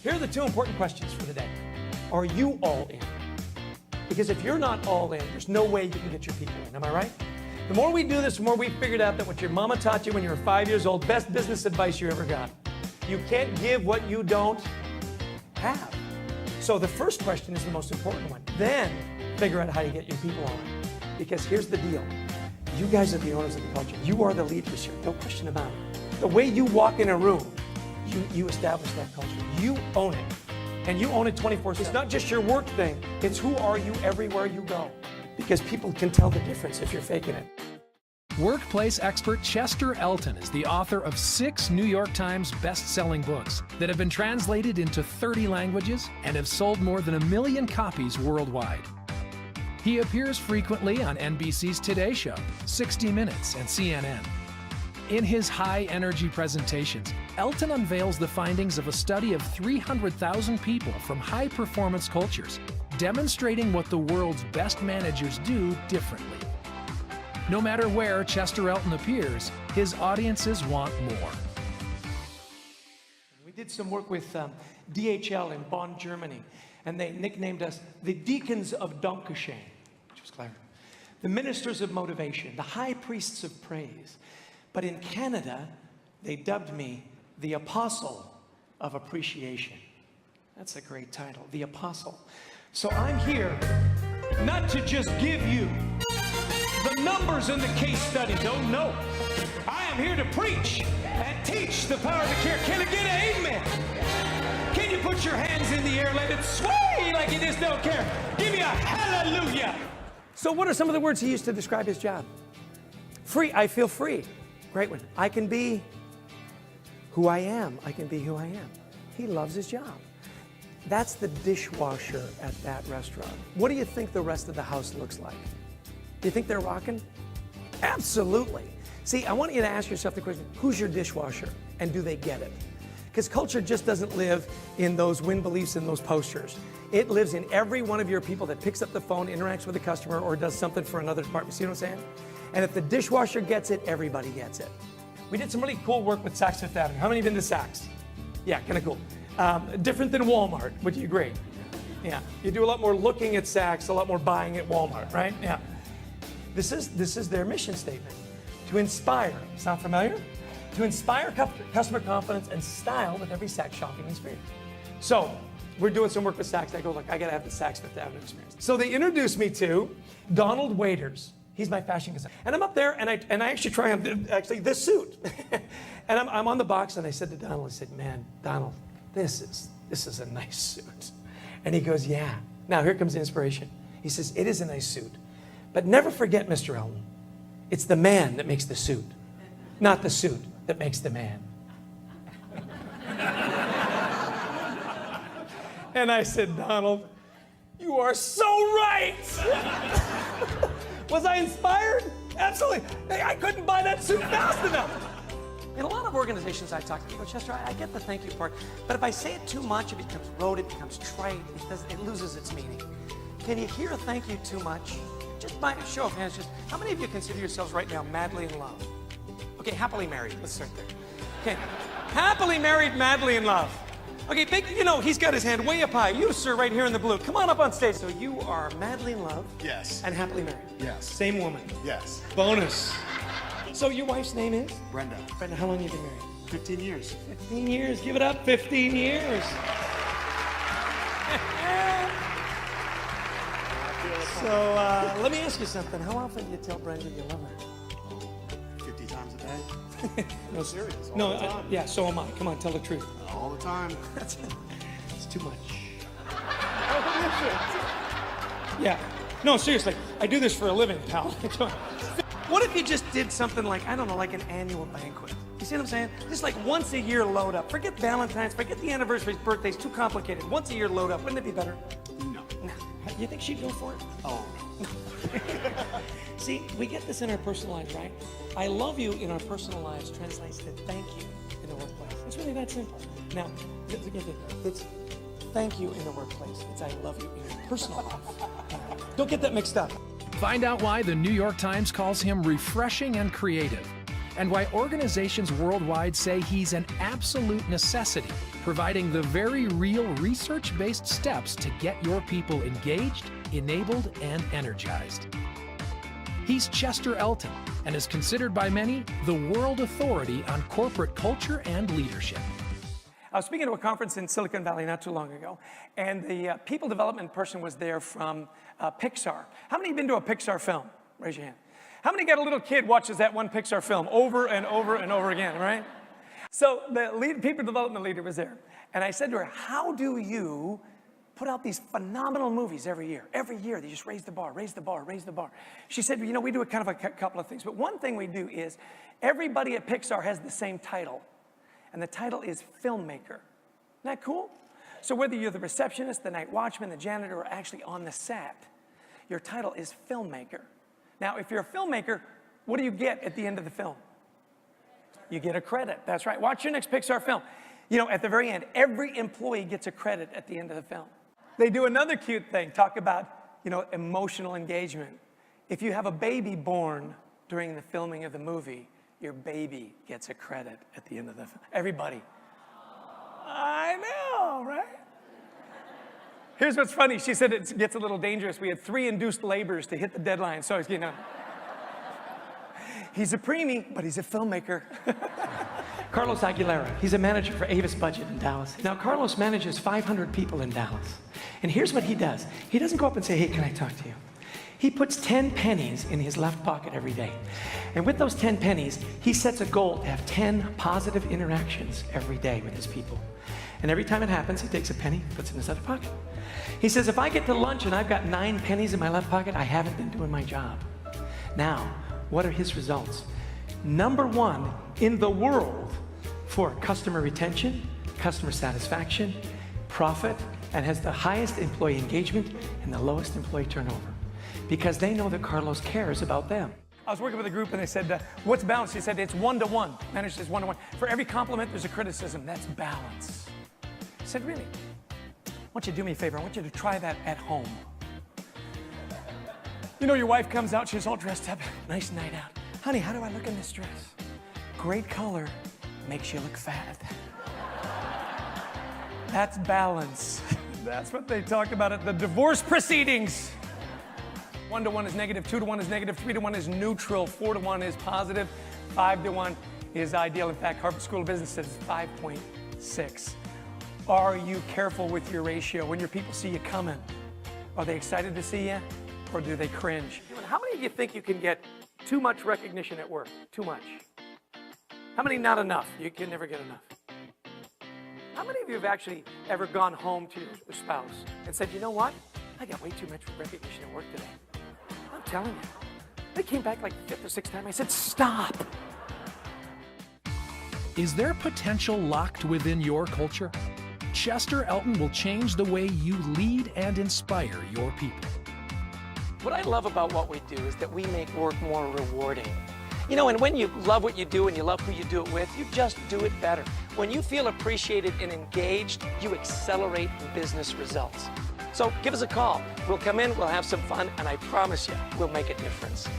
Here are the two important questions for today. Are you all in? Because if you're not all in, there's no way you can get your people in. Am I right? The more we do this, the more we figured out that what your mama taught you when you were 5 years old, best business advice you ever got. You can't give what you don't have. So the first question is the most important one. Then figure out how you get your people on. Because here's the deal. You guys are the owners of the culture. You are the leaders here. No question about it. The way you walk in a room, you establish that culture. You own it. And you own it 24/7. It's not just your work thing. It's who are you everywhere you go. Because people can tell the difference if you're faking it. Workplace expert Chester Elton is the author of 6 New York Times best-selling books that have been translated into 30 languages and have sold more than 1 million copies worldwide. He appears frequently on NBC's Today Show, 60 Minutes, and CNN. In his high-energy presentations, Elton unveils the findings of a study of 300,000 people from high-performance cultures, demonstrating what the world's best managers do differently. No matter where Chester Elton appears, his audiences want more. We did some work with DHL in Bonn, Germany, and they nicknamed us the Deacons of Dankeschön, which was clever. The Ministers of Motivation, the High Priests of Praise. But in Canada, they dubbed me the Apostle of Appreciation. That's a great title, the Apostle. So I'm here not to just give you the numbers in the case studies. Oh no, I am here to preach and teach the power of the care. Can I get an amen? Can you put your hands in the air, let it sway like you just don't care? Give me a hallelujah. So what are some of the words he used to describe his job? Free, I feel free. Great one. I can be who I am. I can be who I am. He loves his job. That's the dishwasher at that restaurant. What do you think the rest of the house looks like? Do you think they're rocking? Absolutely. See, I want you to ask yourself the question, who's your dishwasher? And do they get it? Because culture just doesn't live in those win beliefs and those postures. It lives in every one of your people that picks up the phone, interacts with a customer, or does something for another department. See what I'm saying? And if the dishwasher gets it, everybody gets it. We did some really cool work with Saks Fifth Avenue. How many have been to Saks? Yeah, kind of cool. Different than Walmart, would you agree? Yeah, you do a lot more looking at Saks, a lot more buying at Walmart, right? Yeah. This is their mission statement. To inspire, sound familiar? To inspire customer confidence and style with every Saks shopping experience. So, we're doing some work with Saks. I go, look, I gotta have the Saks Fifth Avenue experience. So they introduced me to Donald Waiters. He's my fashion consultant. And I'm up there, and I actually try on this suit. And I'm on the box, and I said to Donald, I said, man, Donald, this is a nice suit. And he goes, yeah. Now, here comes the inspiration. He says, it is a nice suit. But never forget, Mr. Elton, it's the man that makes the suit, not the suit that makes the man. And I said, Donald, you are so right. Was I inspired? Absolutely. Hey, I couldn't buy that suit fast enough. In a lot of organizations I talk to, you go, Chester, I get the thank you part, but if I say it too much, it becomes rote, it becomes trite, it loses its meaning. Can you hear a thank you too much? Just by a show of hands, just how many of you consider yourselves right now madly in love? Okay, happily married. Let's start there. Okay, happily married, madly in love. Okay, he's got his hand way up high. You, sir, right here in the blue. Come on up on stage. So you are madly in love. Yes. And happily married. Yes. Same woman. Yes. Bonus. So your wife's name is? Brenda. Brenda, how long have you been married? 15 years. 15 years. Give it up. 15 years. So let me ask you something. How often do you tell Brenda you love her? 50 times a day. No, serious. All no, the time. Yeah, so am I. Come on, tell the truth. All the time. It's too much. Yeah. No, seriously. I do this for a living, pal. What if you just did something like, I don't know, like an annual banquet? You see what I'm saying? Just like once a year load up. Forget Valentine's, forget the anniversaries, birthdays, too complicated. Once a year load up. Wouldn't it be better? No. No. You think she'd go for it? Oh, no. See, we get this in our personal lives, right? I love you in our personal lives translates to thank you in the workplace. It's really that simple. Now, it's thank you in the workplace. It's I love you in your personal life. Don't get that mixed up. Find out why the New York Times calls him refreshing and creative, and why organizations worldwide say he's an absolute necessity, providing the very real research-based steps to get your people engaged, enabled, and energized. He's Chester Elton and is considered by many the world authority on corporate culture and leadership. I was speaking to a conference in Silicon Valley not too long ago, and the people development person was there from Pixar. How many have been to a Pixar film? Raise your hand. How many got a little kid watches that one Pixar film over and over and over again, right? So the people development leader was there, and I said to her, how do you put out these phenomenal movies every year? Every year, they just raise the bar, raise the bar, raise the bar. She said, you know, we do a kind of a couple of things, but one thing we do is everybody at Pixar has the same title, and the title is filmmaker. Isn't that cool? So whether you're the receptionist, the night watchman, the janitor, or actually on the set, your title is filmmaker. Now, if you're a filmmaker, what do you get at the end of the film? You get a credit. That's right. Watch your next Pixar film. You know, at the very end, every employee gets a credit at the end of the film. They do another cute thing, talk about, you know, emotional engagement. If you have a baby born during the filming of the movie, your baby gets a credit at the end of the film. Everybody. I know, right? Here's what's funny. She said it gets a little dangerous. We had 3 induced labors to hit the deadline. So, you know, he's a preemie, but he's a filmmaker. Carlos Aguilera, he's a manager for Avis Budget in Dallas. Now, Carlos manages 500 people in Dallas. And here's what he does. He doesn't go up and say, hey, can I talk to you? He puts 10 pennies in his left pocket every day. And with those 10 pennies, he sets a goal to have 10 positive interactions every day with his people. And every time it happens, he takes a penny, puts it in his other pocket. He says, if I get to lunch and I've got 9 pennies in my left pocket, I haven't been doing my job. Now, what are his results? #1 in the world for customer retention, customer satisfaction, profit, and has the highest employee engagement and the lowest employee turnover. Because they know that Carlos cares about them. I was working with a group and they said, what's balance? He said, it's 1-to-1. Manager says 1-to-1. For every compliment, there's a criticism. That's balance. I said, really? I want you to do me a favor. I want you to try that at home. You know, your wife comes out, she's all dressed up, nice night out. Honey, how do I look in this dress? Great color, makes you look fat. That's balance. That's what they talk about at the divorce proceedings. 1-to-1 is negative, 2-to-1 is negative, 3-to-1 is neutral, 4-to-1 is positive, 5-to-1 is ideal. In fact, Harvard School of Business says 5.6. Are you careful with your ratio? When your people see you coming, are they excited to see you, or do they cringe? How many of you think you can get too much recognition at work? Too much. How many not enough? You can never get enough. How many of you have actually ever gone home to your spouse and said, you know what? I got way too much recognition at work today. I'm telling you. They came back like the 5th or 6th time. I said, stop. Is there potential locked within your culture? Chester Elton will change the way you lead and inspire your people. What I love about what we do is that we make work more rewarding. You know, and when you love what you do and you love who you do it with, you just do it better. When you feel appreciated and engaged, you accelerate business results. So give us a call. We'll come in, we'll have some fun, and I promise you, we'll make a difference.